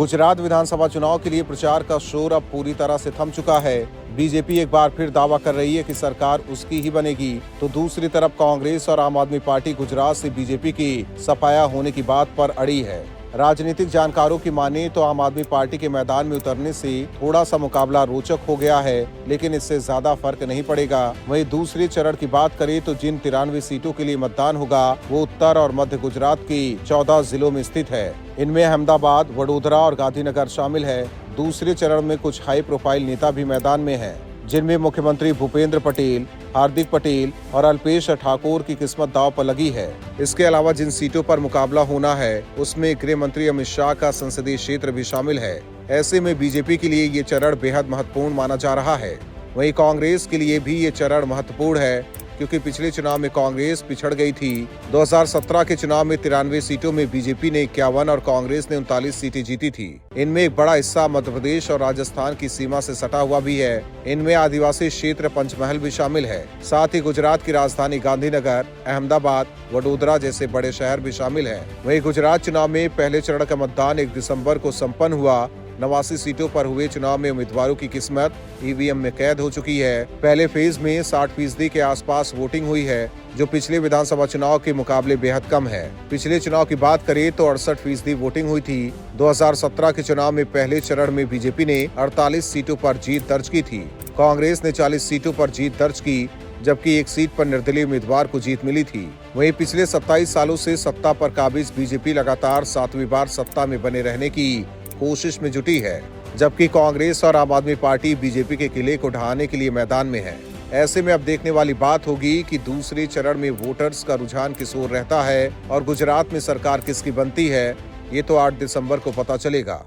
गुजरात विधानसभा चुनाव के लिए प्रचार का शोर अब पूरी तरह से थम चुका है। बीजेपी एक बार फिर दावा कर रही है कि सरकार उसकी ही बनेगी, तो दूसरी तरफ कांग्रेस और आम आदमी पार्टी गुजरात से बीजेपी की सफाया होने की बात पर अड़ी है। राजनीतिक जानकारों की माने तो आम आदमी पार्टी के मैदान में उतरने से थोड़ा सा मुकाबला रोचक हो गया है, लेकिन इससे ज्यादा फर्क नहीं पड़ेगा। वहीं दूसरे चरण की बात करें तो जिन 93 सीटों के लिए मतदान होगा वो उत्तर और मध्य गुजरात की 14 जिलों में स्थित है। इनमें अहमदाबाद, वडोदरा और गांधीनगर शामिल है। दूसरे चरण में कुछ हाई प्रोफाइल नेता भी मैदान में हैं, जिनमें मुख्यमंत्री भूपेंद्र पटेल, हार्दिक पटेल और अल्पेश ठाकोर की किस्मत दांव पर लगी है। इसके अलावा जिन सीटों पर मुकाबला होना है उसमें गृह मंत्री अमित शाह का संसदीय क्षेत्र भी शामिल है। ऐसे में बीजेपी के लिए ये चरण बेहद महत्वपूर्ण माना जा रहा है। वहीं कांग्रेस के लिए भी ये चरण महत्वपूर्ण है, क्योंकि पिछले चुनाव में कांग्रेस पिछड़ गई थी। 2017 के चुनाव में 93 सीटों में बीजेपी ने 51 और कांग्रेस ने 39 सीटें जीती थी। इनमें एक बड़ा हिस्सा मध्य प्रदेश और राजस्थान की सीमा से सटा हुआ भी है। इनमें आदिवासी क्षेत्र पंचमहल भी शामिल है। साथ ही गुजरात की राजधानी गांधीनगर, अहमदाबाद, वडोदरा जैसे बड़े शहर भी शामिल है। वहीं गुजरात चुनाव में पहले चरण का मतदान 1 दिसंबर को सम्पन्न हुआ। 89 सीटों पर हुए चुनाव में उम्मीदवारों की किस्मत ईवीएम में कैद हो चुकी है। पहले फेज में 60% के आसपास वोटिंग हुई है, जो पिछले विधानसभा चुनाव के मुकाबले बेहद कम है। पिछले चुनाव की बात करें तो 68% वोटिंग हुई थी। 2017 के चुनाव में पहले चरण में बीजेपी ने 48 सीटों पर जीत दर्ज की थी। कांग्रेस ने 40 सीटों पर जीत दर्ज की, जबकि एक सीट पर निर्दलीय उम्मीदवार को जीत मिली थी। वहीं पिछले 27 सालों से सत्ता पर काबिज बीजेपी लगातार 7वीं बार सत्ता में बने रहने की कोशिश में जुटी है, जबकि कांग्रेस और आम आदमी पार्टी बीजेपी के किले को ढहाने के लिए मैदान में है। ऐसे में अब देखने वाली बात होगी कि दूसरे चरण में वोटर्स का रुझान किस ओर रहता है और गुजरात में सरकार किसकी बनती है। ये तो 8 दिसंबर को पता चलेगा।